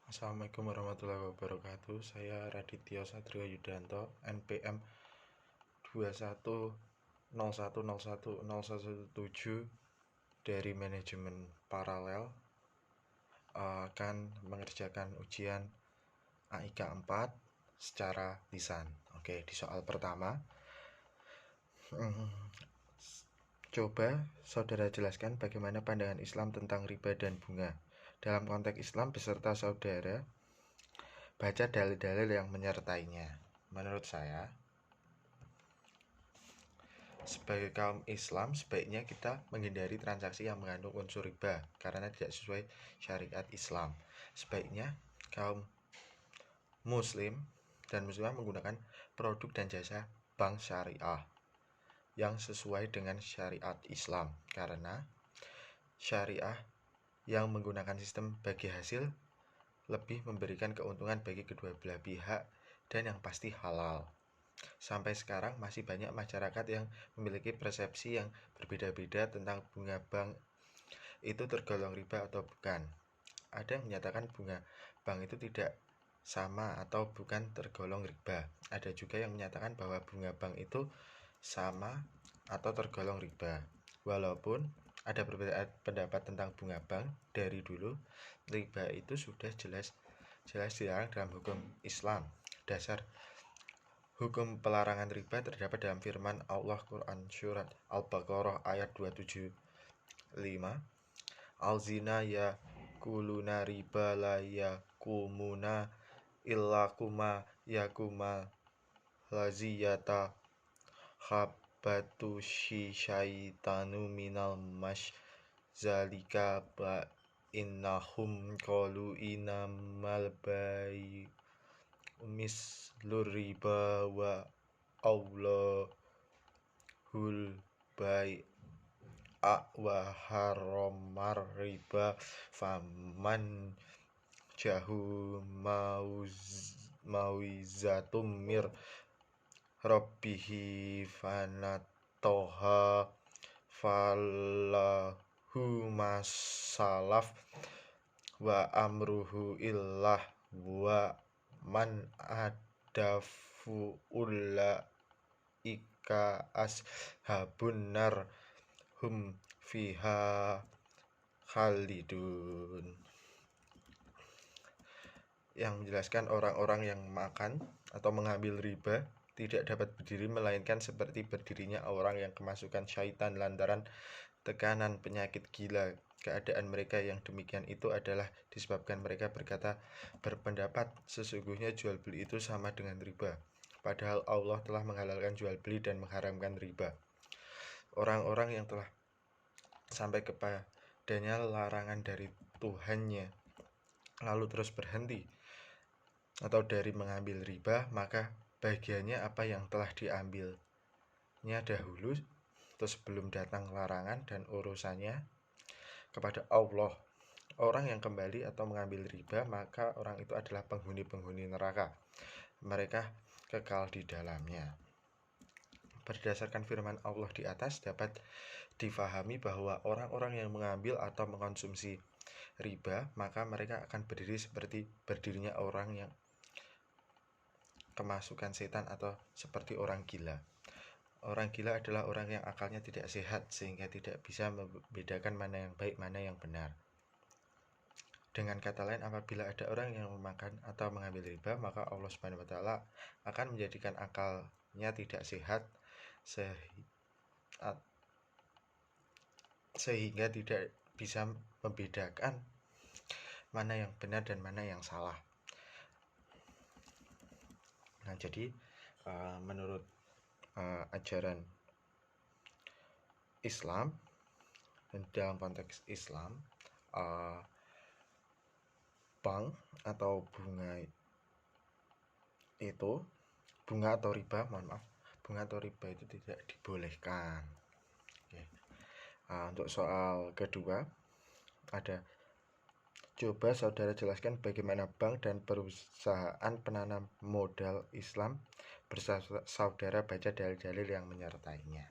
Assalamualaikum warahmatullahi wabarakatuh. Saya Raditya Satrio Yudanto, NPM 2101011017 dari manajemen paralel, akan mengerjakan ujian AIK 4 secara lisan. Oke, di soal pertama, coba saudara jelaskan bagaimana pandangan Islam tentang riba dan bunga. Dalam konteks Islam beserta saudara baca dalil-dalil yang menyertainya. Menurut saya, sebagai kaum Islam sebaiknya kita menghindari transaksi yang mengandung unsur riba karena tidak sesuai syariat Islam. Sebaiknya kaum Muslim dan Muslimah menggunakan produk dan jasa bank syariah yang sesuai dengan syariat Islam, karena syariah yang menggunakan sistem bagi hasil lebih memberikan keuntungan bagi kedua belah pihak dan yang pasti halal. Sampai sekarang masih banyak masyarakat yang memiliki persepsi yang berbeda-beda tentang bunga bank itu tergolong riba atau bukan. Ada yang menyatakan bunga bank itu tidak sama atau bukan tergolong riba. Ada juga yang menyatakan bahwa bunga bank itu sama atau tergolong riba. Walaupun ada perbedaan pendapat tentang bunga bank, dari dulu riba itu sudah jelas dilarang dalam hukum Islam. Dasar hukum pelarangan riba terdapat dalam firman Allah Quran Surat Al-Baqarah ayat 275. Al-zina ya kuluna riba la ya kumuna illa kuma ya kuma laziyata khabatu syaitanu minal mash zalika ba innahum qalu inamal bai mislur riba wa Allahul bai'a wa haramar riba faman jahu mauizatum mir rabbihi fanatoha falahu masalaf wa amruhu illah wa man adafu ulaika ashabun nar hum fiha khalidun. Yang menjelaskan orang-orang yang makan atau mengambil riba tidak dapat berdiri melainkan seperti berdirinya orang yang kemasukan syaitan lantaran tekanan penyakit gila. Keadaan mereka yang demikian itu adalah disebabkan mereka berpendapat sesungguhnya jual beli itu sama dengan riba, padahal Allah telah menghalalkan jual beli dan mengharamkan riba. Orang-orang yang telah sampai kepadanya larangan dari Tuhannya lalu terus berhenti atau dari mengambil riba, maka bagiannya apa yang telah diambilnya dahulu terus sebelum datang larangan dan urusannya kepada Allah. Orang yang kembali atau mengambil riba, maka orang itu adalah penghuni-penghuni neraka. Mereka kekal di dalamnya. Berdasarkan firman Allah di atas dapat difahami bahwa orang-orang yang mengambil atau mengkonsumsi riba, maka mereka akan berdiri seperti berdirinya orang yang kemasukan setan atau seperti orang gila. Orang gila adalah orang yang akalnya tidak sehat sehingga tidak bisa membedakan mana yang baik, mana yang benar. Dengan kata lain, apabila ada orang yang memakan atau mengambil riba, maka Allah Subhanahu wa taala akan menjadikan akalnya tidak sehat sehingga tidak bisa membedakan mana yang benar dan mana yang salah. Nah, jadi menurut ajaran Islam dan dalam konteks Islam, bank atau bunga itu bunga atau riba itu tidak dibolehkan. Oke. Untuk soal kedua ada, coba saudara jelaskan bagaimana bank dan perusahaan penanam modal Islam bersaudara baca dalil-dalil yang menyertainya.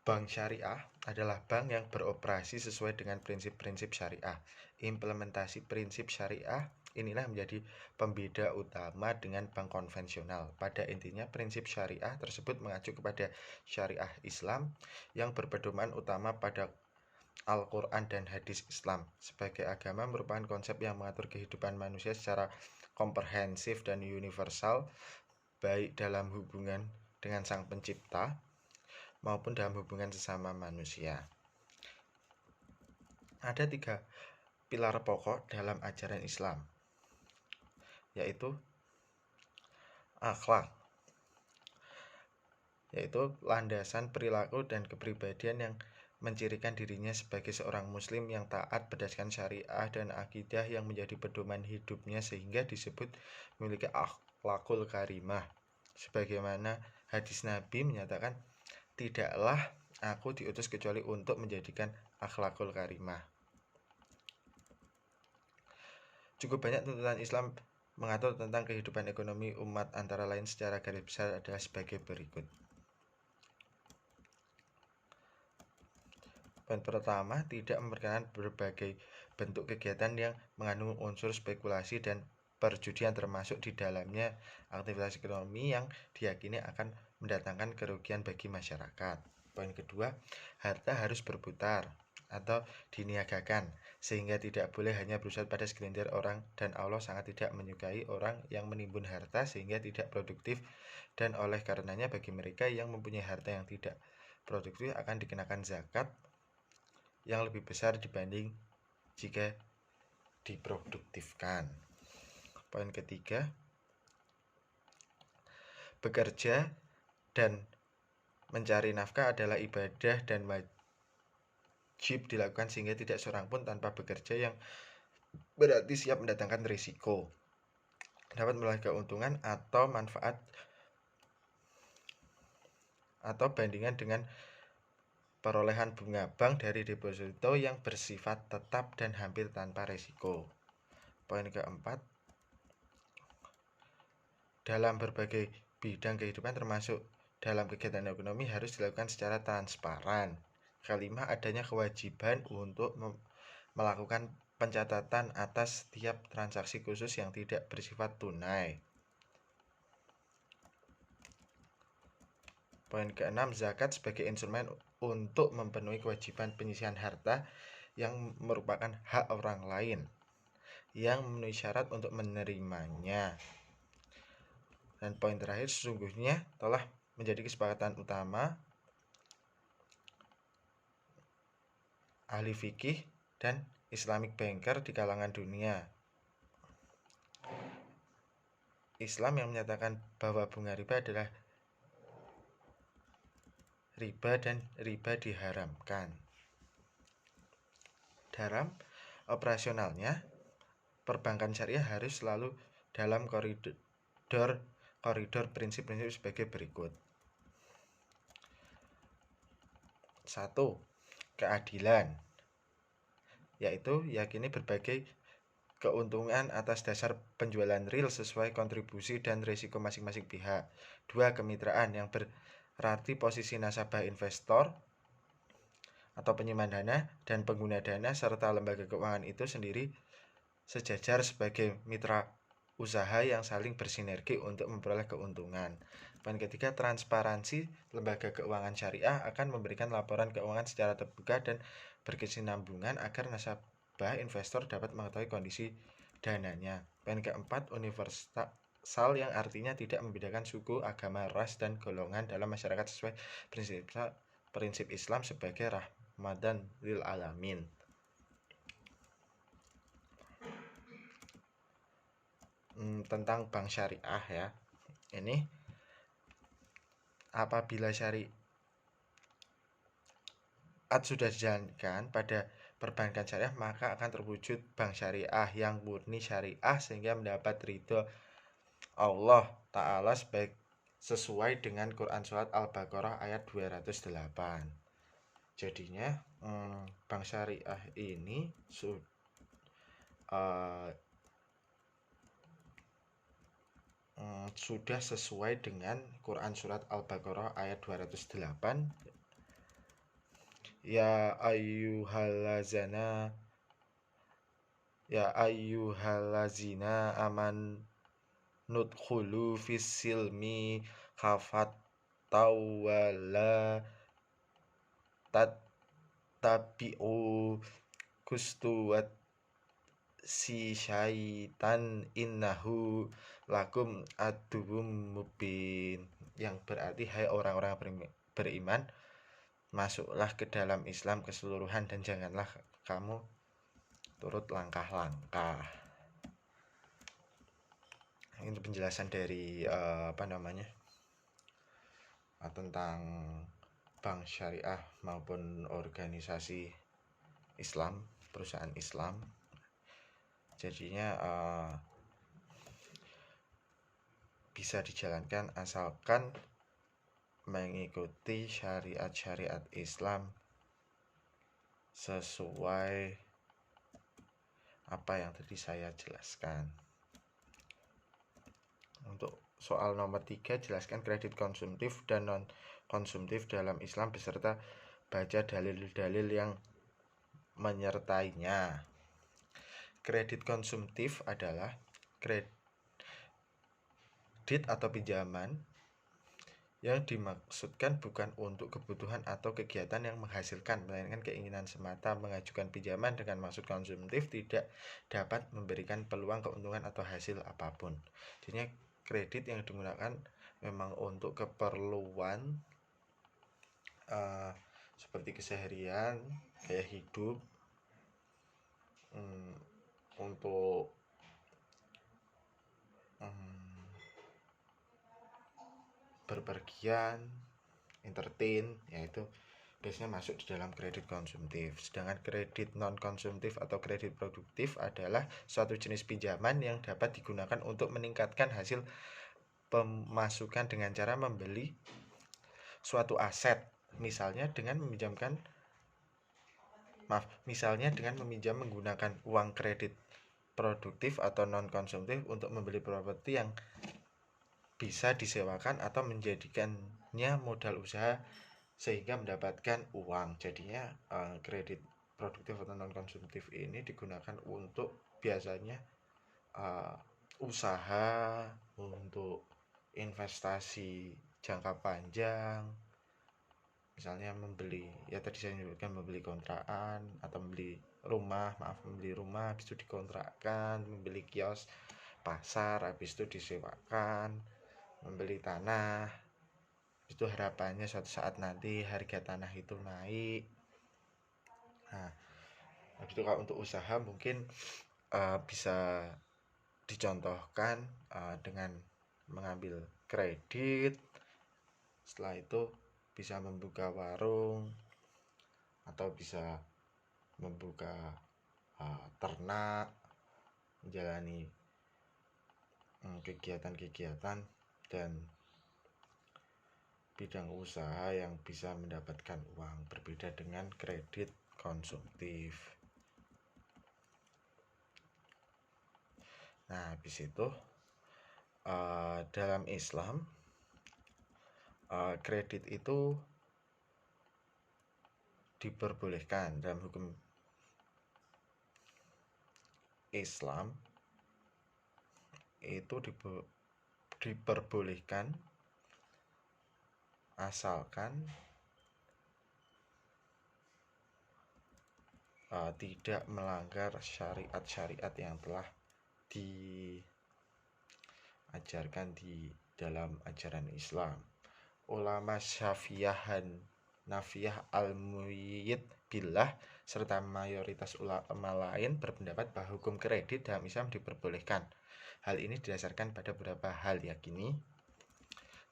Bank syariah adalah bank yang beroperasi sesuai dengan prinsip-prinsip syariah. Implementasi prinsip syariah inilah menjadi pembeda utama dengan bank konvensional. Pada intinya, prinsip syariah tersebut mengacu kepada syariah Islam yang berpedoman utama pada Al-Quran dan hadis Islam. Sebagai agama merupakan konsep yang mengatur kehidupan manusia secara komprehensif dan universal, baik dalam hubungan dengan Sang Pencipta maupun dalam hubungan sesama manusia. Ada 3 pilar pokok dalam ajaran Islam, yaitu akhlak, yaitu landasan perilaku dan kepribadian yang mencirikan dirinya sebagai seorang muslim yang taat berdasarkan syariah dan akidah yang menjadi pedoman hidupnya sehingga disebut memiliki akhlakul karimah. Sebagaimana hadis Nabi menyatakan, tidaklah aku diutus kecuali untuk menjadikan akhlakul karimah. Cukup banyak tuntunan Islam mengatur tentang kehidupan ekonomi umat, antara lain secara garis besar adalah sebagai berikut. Poin pertama, tidak memperkenalkan berbagai bentuk kegiatan yang mengandung unsur spekulasi dan perjudian, termasuk di dalamnya aktivitas ekonomi yang diyakini akan mendatangkan kerugian bagi masyarakat. Poin kedua, harta harus berputar atau diniagakan, sehingga tidak boleh hanya berusaha pada segelintir orang, dan Allah sangat tidak menyukai orang yang menimbun harta sehingga tidak produktif, dan oleh karenanya bagi mereka yang mempunyai harta yang tidak produktif akan dikenakan zakat yang lebih besar dibanding jika diproduktifkan. Poin ketiga, bekerja dan mencari nafkah adalah ibadah dan wajib dilakukan sehingga tidak seorang pun tanpa bekerja yang berarti siap mendatangkan risiko dapat memperoleh keuntungan atau manfaat atau bandingan dengan perolehan bunga bank dari deposito yang bersifat tetap dan hampir tanpa risiko. Poin keempat, dalam berbagai bidang kehidupan termasuk dalam kegiatan ekonomi harus dilakukan secara transparan. Kelima, adanya kewajiban untuk melakukan pencatatan atas setiap transaksi khusus yang tidak bersifat tunai. Poin keenam, zakat sebagai instrumen untuk memenuhi kewajiban penyisihan harta yang merupakan hak orang lain yang memenuhi syarat untuk menerimanya. Dan poin terakhir, sesungguhnya telah menjadi kesepakatan utama ahli fikih dan Islamic banker di kalangan dunia Islam yang menyatakan bahwa bunga riba adalah riba dan riba diharamkan. Dalam operasionalnya, perbankan syariah harus selalu dalam koridor prinsip-prinsip sebagai berikut. 1. Keadilan, yaitu yakini berbagai keuntungan atas dasar penjualan real sesuai kontribusi dan risiko masing-masing pihak. 2. Kemitraan, yang berarti posisi nasabah investor atau penyimpan dana dan pengguna dana serta lembaga keuangan itu sendiri sejajar sebagai mitra usaha yang saling bersinergi untuk memperoleh keuntungan. Poin ketiga, transparansi. Lembaga keuangan syariah akan memberikan laporan keuangan secara terbuka dan berkesinambungan agar nasabah investor dapat mengetahui kondisi dananya. Poin keempat, universal, yang artinya tidak membedakan suku, agama, ras, dan golongan dalam masyarakat sesuai prinsip Islam sebagai rahmatan lil alamin. Tentang bank syariah ya. Ini apabila syariat sudah dijalankan pada perbankan syariah, maka akan terwujud bank syariah yang murni syariah sehingga mendapat ridho Allah Ta'ala sesuai dengan Quran Surat Al-Baqarah ayat 208. Jadinya bank syariah ini sudah sesuai dengan Quran Surat Al-Baqarah ayat 208, Ya ayyuhallazina ya ayyuhallazina aman nudkhulu fis silmi khafat tawalla tattabi'u kustuwat si syaitan innahu lakum aduwwum mubin, yang berarti hai orang-orang beriman, masuklah ke dalam Islam keseluruhan dan janganlah kamu turut langkah-langkah. Ini penjelasan dari tentang bank syariah maupun organisasi Islam, perusahaan Islam. Jadinya bisa dijalankan asalkan mengikuti syariat-syariat Islam sesuai apa yang tadi saya jelaskan. Untuk soal nomor 3, jelaskan kredit konsumtif dan non konsumtif dalam Islam beserta baca dalil-dalil yang menyertainya. Kredit konsumtif adalah kredit atau pinjaman yang dimaksudkan bukan untuk kebutuhan atau kegiatan yang menghasilkan, melainkan keinginan semata. Mengajukan pinjaman dengan maksud konsumtif tidak dapat memberikan peluang keuntungan atau hasil apapun. Jadi kredit yang digunakan memang untuk keperluan seperti keseharian, gaya hidup, untuk berpergian, entertain, yaitu biasanya masuk di dalam kredit konsumtif. Sedangkan kredit non konsumtif atau kredit produktif adalah suatu jenis pinjaman yang dapat digunakan untuk meningkatkan hasil pemasukan dengan cara membeli suatu aset, misalnya dengan meminjam menggunakan uang kredit produktif atau non konsumtif untuk membeli properti yang bisa disewakan atau menjadikannya modal usaha sehingga mendapatkan uang. Jadinya kredit produktif atau non konsumtif ini digunakan untuk biasanya usaha, untuk investasi jangka panjang, misalnya membeli, ya tadi saya menyebutkan membeli kontrakan atau membeli rumah habis itu dikontrakkan, membeli kios pasar habis itu disewakan, membeli tanah itu harapannya suatu saat nanti harga tanah itu naik. Nah, habis itu kalau untuk usaha mungkin bisa dicontohkan dengan mengambil kredit, setelah itu bisa membuka warung atau bisa membuka ternak, menjalani kegiatan-kegiatan dan bidang usaha yang bisa mendapatkan uang, berbeda dengan kredit konsumtif. Nah, habis itu dalam Islam kredit itu diperbolehkan. Dalam hukum Islam itu diperbolehkan asalkan tidak melanggar syariat-syariat yang telah diajarkan di dalam ajaran Islam. Ulama Syafi'iyah Nafiyah al-Muyyid billah serta mayoritas ulama lain berpendapat bahwa hukum kredit dalam Islam diperbolehkan. Hal ini didasarkan pada beberapa hal, yakni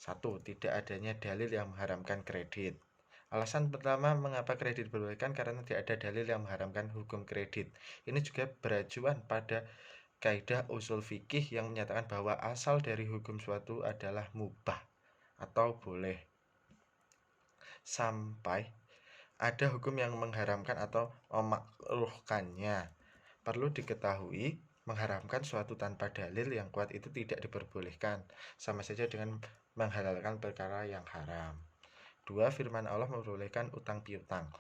1. Tidak adanya dalil yang mengharamkan kredit. Alasan pertama mengapa kredit diperbolehkan karena tidak ada dalil yang mengharamkan hukum kredit. Ini juga beracuan pada kaidah usul fikih yang menyatakan bahwa asal dari hukum suatu adalah mubah atau boleh sampai ada hukum yang mengharamkan atau memakruhkannya. Perlu diketahui, mengharamkan suatu tanpa dalil yang kuat itu tidak diperbolehkan, sama saja dengan menghalalkan perkara yang haram. 2. Firman Allah membolehkan utang piutang.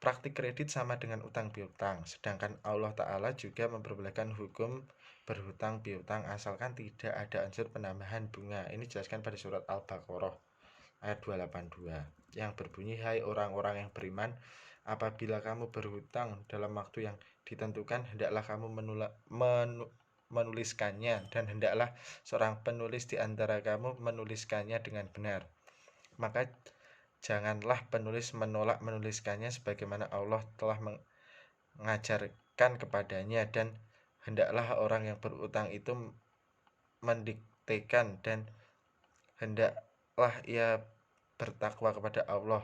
Praktik kredit sama dengan utang piutang, sedangkan Allah Ta'ala juga memperbolehkan hukum berhutang piutang asalkan tidak ada unsur penambahan bunga. Ini dijelaskan pada surat Al-Baqarah ayat 282 yang berbunyi, hai orang-orang yang beriman, apabila kamu berhutang dalam waktu yang ditentukan, hendaklah kamu menuliskannya, dan hendaklah seorang penulis di antara kamu menuliskannya dengan benar. Maka janganlah penulis menolak menuliskannya sebagaimana Allah telah mengajarkan kepadanya, dan hendaklah orang yang berutang itu mendiktekan, dan hendaklah ia bertakwa kepada Allah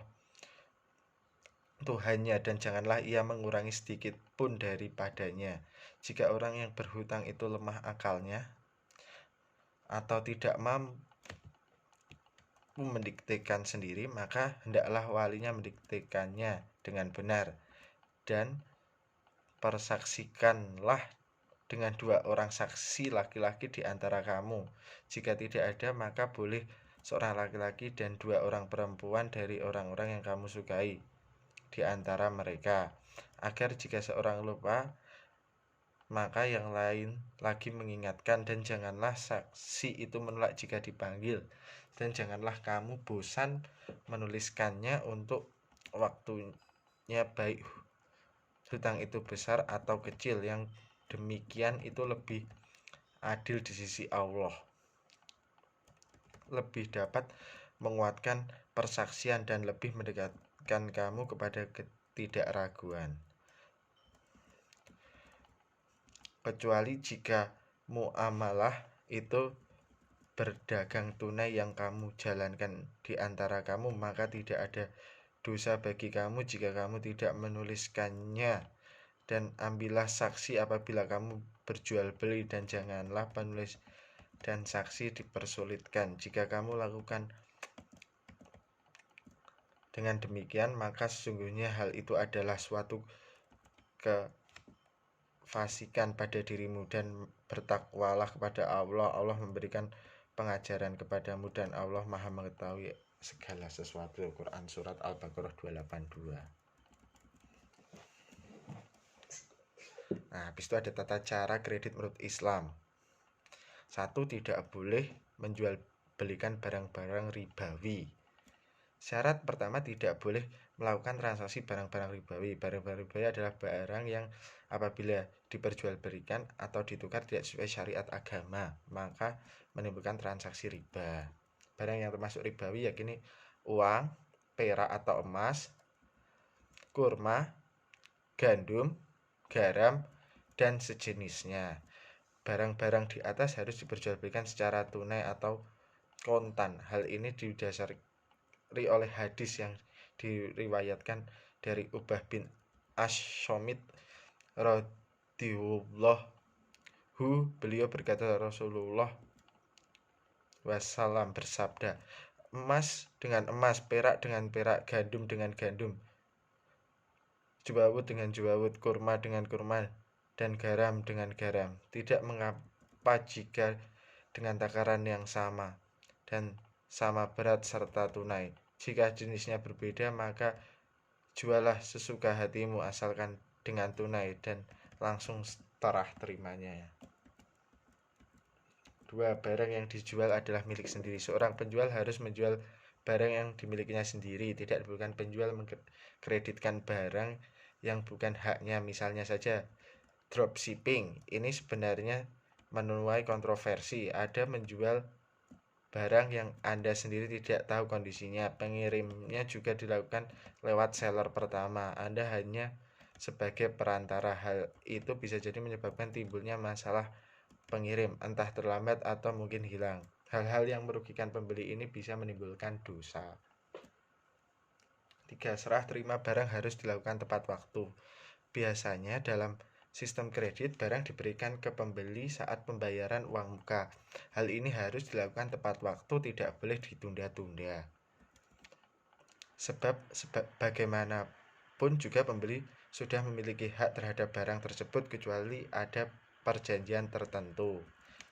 Tuhannya, dan janganlah ia mengurangi sedikit pun daripadanya. Jika orang yang berhutang itu lemah akalnya atau tidak mampu mendiktekan sendiri, maka hendaklah walinya mendiktekannya dengan benar, dan persaksikanlah dengan 2 orang saksi laki-laki di antara kamu. Jika tidak ada, maka boleh seorang laki-laki dan 2 orang perempuan dari orang-orang yang kamu sukai di antara mereka, agar jika seorang lupa, maka yang lain lagi mengingatkan. Dan janganlah saksi itu menolak jika dipanggil, dan janganlah kamu bosan menuliskannya untuk waktunya, baik hutang itu besar atau kecil. Yang demikian itu lebih adil di sisi Allah, lebih dapat menguatkan persaksian, dan lebih mendekatkan kamu kepada ketidakraguan. Kecuali jika muamalah itu berdagang tunai yang kamu jalankan di antara kamu, maka tidak ada dosa bagi kamu jika kamu tidak menuliskannya. Dan ambillah saksi apabila kamu berjual beli, dan janganlah penulis dan saksi dipersulitkan. Jika kamu lakukan dengan demikian, maka sesungguhnya hal itu adalah suatu kefasikan pada dirimu, dan bertakwalah kepada Allah. Allah memberikan pengajaran kepadamu, dan Allah Maha mengetahui segala sesuatu. Quran surat Al-Baqarah 282. Nah, habis itu ada tata cara kredit menurut Islam. 1. Tidak boleh menjual belikan barang-barang ribawi. Syarat pertama, tidak boleh melakukan transaksi barang-barang ribawi. Barang-barang ribawi adalah barang yang apabila diperjualbelikan atau ditukar tidak sesuai syariat agama, maka menimbulkan transaksi riba. Barang yang termasuk ribawi yakni uang, perak atau emas, kurma, gandum, garam, dan sejenisnya. Barang-barang di atas harus diperjualbelikan secara tunai atau kontan. Hal ini didasari oleh hadis yang diriwayatkan dari Ubah bin Ash-Shomit radhiyallahu, beliau berkata, Rasulullah wassalam bersabda, emas dengan emas, perak dengan perak, gandum dengan gandum, jawawut dengan jawawut, kurma dengan kurma, dan garam dengan garam. Tidak mengapa jika dengan takaran yang sama dan sama berat serta tunai. Jika jenisnya berbeda, maka jualah sesuka hatimu asalkan dengan tunai dan langsung serah terimanya. 2. Barang yang dijual adalah milik sendiri. Seorang penjual harus menjual barang yang dimilikinya sendiri. Tidak diperlukan penjual mengkreditkan barang yang bukan haknya. Misalnya saja dropshipping. Ini sebenarnya menuai kontroversi. Ada menjual barang yang Anda sendiri tidak tahu kondisinya. Pengirimnya juga dilakukan lewat seller pertama. Anda hanya sebagai perantara. Hal itu bisa jadi menyebabkan timbulnya masalah pengirim, entah terlambat atau mungkin hilang. Hal-hal yang merugikan pembeli ini bisa menimbulkan dosa. 3. Serah terima barang harus dilakukan tepat waktu. Biasanya dalam sistem kredit, barang diberikan ke pembeli saat pembayaran uang muka. Hal ini harus dilakukan tepat waktu, tidak boleh ditunda-tunda. Sebab bagaimanapun juga pembeli sudah memiliki hak terhadap barang tersebut kecuali ada perjanjian tertentu.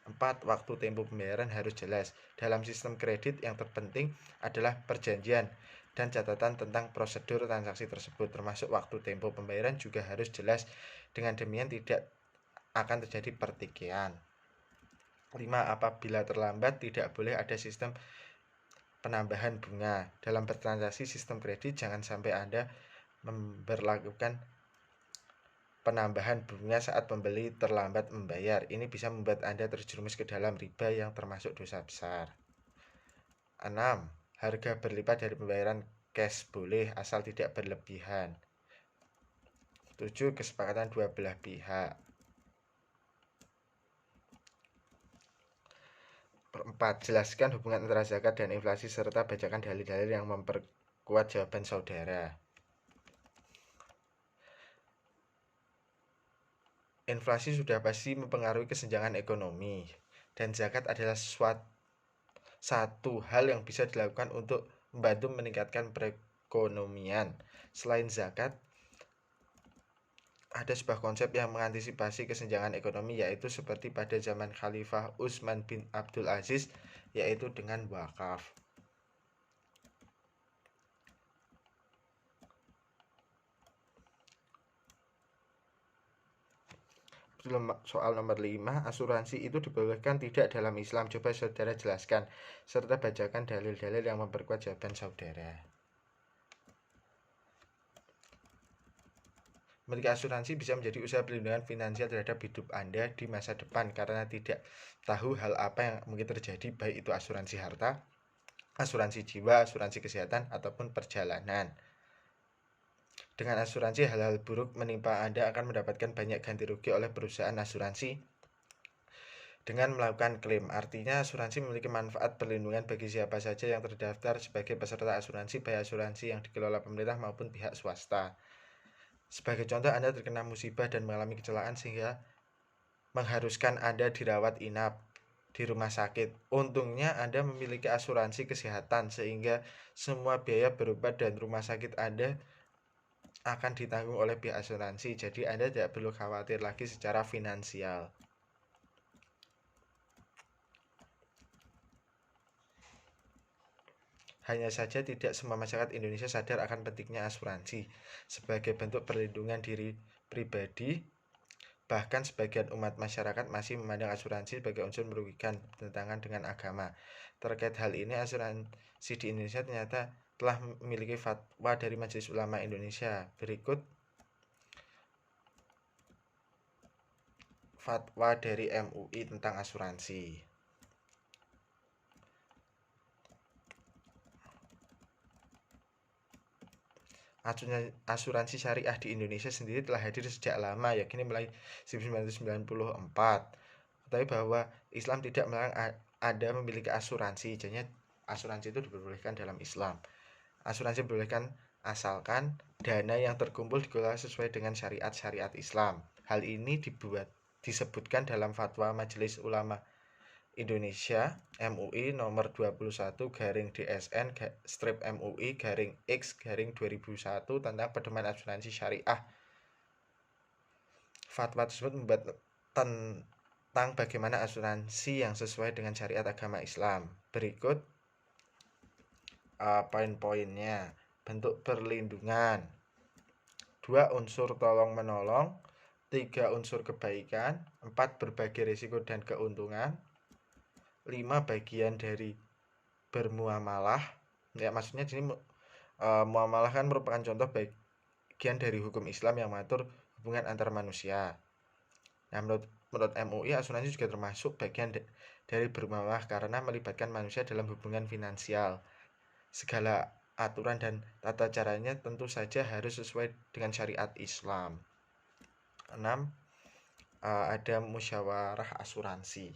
4. Waktu tempo pembayaran harus jelas. Dalam sistem kredit yang terpenting adalah perjanjian. dan catatan tentang prosedur transaksi tersebut, termasuk waktu tempo pembayaran juga harus jelas. Dengan demikian tidak akan terjadi pertikaian. 5. Apabila terlambat, tidak boleh ada sistem penambahan bunga. Dalam bertransaksi sistem kredit, jangan sampai Anda memberlakukan penambahan bunga saat pembeli terlambat membayar. Ini bisa membuat Anda terjerumus ke dalam riba yang termasuk dosa besar. 6. Harga berlipat dari pembayaran cash boleh asal tidak berlebihan. 7. Kesepakatan dua belah pihak. 4. Jelaskan hubungan antara zakat dan inflasi serta bacakan dalil-dalil yang memperkuat jawaban saudara. Inflasi sudah pasti mempengaruhi kesenjangan ekonomi, dan zakat adalah satu hal yang bisa dilakukan untuk membantu meningkatkan perekonomian. Selain zakat, ada sebuah konsep yang mengantisipasi kesenjangan ekonomi, yaitu seperti pada zaman Khalifah Utsman bin Abdul Aziz, yaitu dengan wakaf. Soal nomor 5, asuransi itu dibolehkan tidak dalam Islam? Coba saudara jelaskan, serta bacakan dalil-dalil yang memperkuat jawaban saudara. Memiliki asuransi bisa menjadi usaha perlindungan finansial terhadap hidup Anda di masa depan, karena tidak tahu hal apa yang mungkin terjadi, baik itu asuransi harta, asuransi jiwa, asuransi kesehatan, ataupun perjalanan. Dengan asuransi, hal-hal buruk menimpa Anda akan mendapatkan banyak ganti rugi oleh perusahaan asuransi dengan melakukan klaim. Artinya, asuransi memiliki manfaat perlindungan bagi siapa saja yang terdaftar sebagai peserta asuransi, baik asuransi yang dikelola pemerintah maupun pihak swasta. Sebagai contoh, Anda terkena musibah dan mengalami kecelakaan sehingga mengharuskan Anda dirawat inap di rumah sakit. Untungnya Anda memiliki asuransi kesehatan sehingga semua biaya berobat dan rumah sakit Anda akan ditanggung oleh pihak asuransi. Jadi Anda tidak perlu khawatir lagi secara finansial. Hanya saja tidak semua masyarakat Indonesia sadar akan pentingnya asuransi sebagai bentuk perlindungan diri pribadi. Bahkan sebagian umat masyarakat masih memandang asuransi sebagai unsur merugikan, bertentangan dengan agama. Terkait hal ini, asuransi di Indonesia ternyata telah memiliki fatwa dari Majelis Ulama Indonesia. Berikut fatwa dari MUI tentang asuransi. Asuransi syariah di Indonesia sendiri telah hadir sejak lama, yakni mulai 1994. Tapi bahwa Islam tidak melarang ada memiliki asuransi. Jadi asuransi itu diperbolehkan dalam Islam. Asuransi diperbolehkan asalkan dana yang terkumpul dikelola sesuai dengan syariat Islam. Hal ini disebutkan dalam fatwa Majelis Ulama Indonesia MUI nomor 21/DSN/MUI/X/2001 tentang pedoman asuransi syariah. Fatwa tersebut membuat tentang bagaimana asuransi yang sesuai dengan syariat agama Islam. Berikut poin-poinnya. Bentuk perlindungan. 2. Unsur tolong menolong. 3. Unsur kebaikan. 4. Berbagi risiko dan keuntungan. 5. Bagian dari bermuamalah. Ya, maksudnya sini muamalah kan merupakan contoh bagian dari hukum Islam yang mengatur hubungan antar manusia. Nah, menurut MUI, asuransi juga termasuk bagian dari bermuamalah karena melibatkan manusia dalam hubungan finansial. Segala aturan dan tata caranya tentu saja harus sesuai dengan syariat Islam. 6. Ada musyawarah asuransi.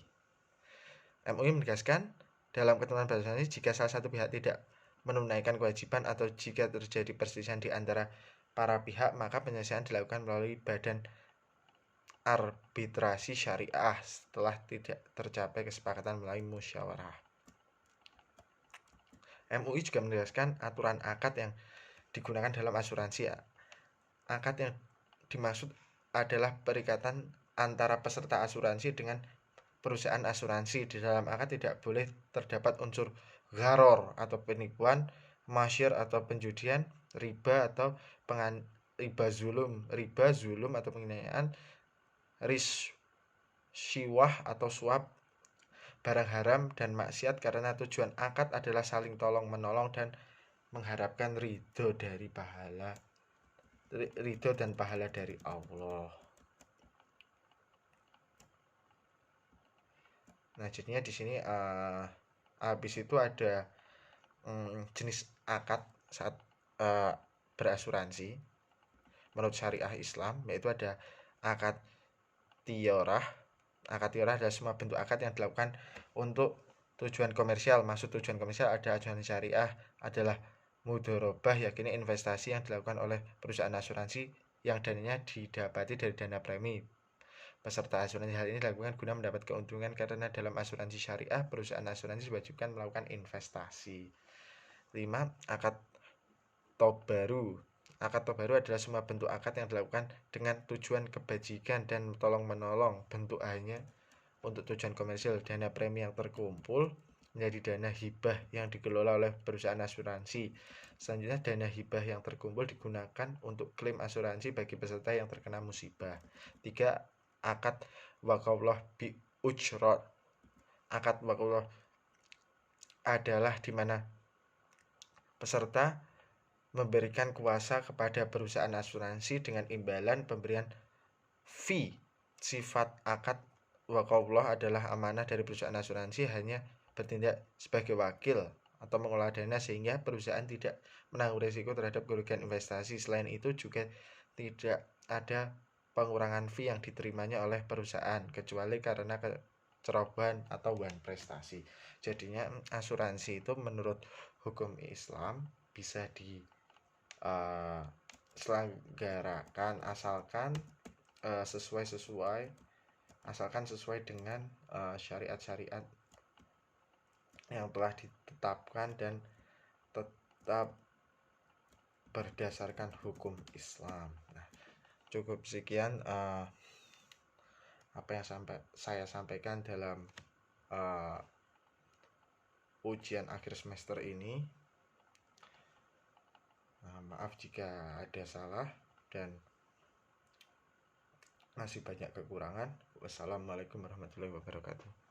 MUI menegaskan dalam ketentuan berasuransi, jika salah satu pihak tidak menunaikan kewajiban atau jika terjadi perselisihan di antara para pihak, maka penyelesaian dilakukan melalui badan arbitrasi syariah setelah tidak tercapai kesepakatan melalui musyawarah. MUI juga menegaskan aturan akad yang digunakan dalam asuransi. Akad yang dimaksud adalah perikatan antara peserta asuransi dengan perusahaan asuransi. Di dalam akad tidak boleh terdapat unsur gharor atau penipuan masyir atau penjudian, riba atau riba zulum atau penganiayaan, risyiwah atau suap, barang haram dan maksiat karena tujuan akad adalah saling tolong menolong dan mengharapkan ridho dan pahala dari Allah. Nah, jadinya di sini habis itu ada jenis akad saat berasuransi menurut syariah Islam, yaitu ada akad tiorah. Akad tiorah adalah semua bentuk akad yang dilakukan untuk tujuan komersial. Maksud tujuan komersial ada acuan syariah adalah mudharabah, yakni investasi yang dilakukan oleh perusahaan asuransi yang dananya didapati dari dana premi. Peserta asuransi hal ini dilakukan guna mendapat keuntungan karena dalam asuransi syariah perusahaan asuransi diwajibkan melakukan investasi. 5. Akad tobaru. Akad tobaru adalah semua bentuk akad yang dilakukan dengan tujuan kebajikan dan tolong-menolong. Bentuk hanya untuk tujuan komersial. Dana premi yang terkumpul menjadi dana hibah yang dikelola oleh perusahaan asuransi. Selanjutnya, dana hibah yang terkumpul digunakan untuk klaim asuransi bagi peserta yang terkena musibah. 3. Akad waqafah bi ujrot. Akad waqafah adalah di mana peserta memberikan kuasa kepada perusahaan asuransi dengan imbalan pemberian fee. Sifat akad waqafah adalah amanah dari perusahaan asuransi hanya bertindak sebagai wakil atau mengelola dana sehingga perusahaan tidak menanggung risiko terhadap kerugian investasi. Selain itu juga tidak ada pengurangan fee yang diterimanya oleh perusahaan kecuali karena kecerobohan atau wan prestasi. Jadinya asuransi itu menurut hukum Islam bisa diselenggarakan asalkan sesuai dengan syariat-syariat yang telah ditetapkan dan tetap berdasarkan hukum Islam. Nah, cukup sekian apa yang saya sampaikan dalam ujian akhir semester ini. Maaf jika ada salah dan masih banyak kekurangan. Wassalamualaikum warahmatullahi wabarakatuh.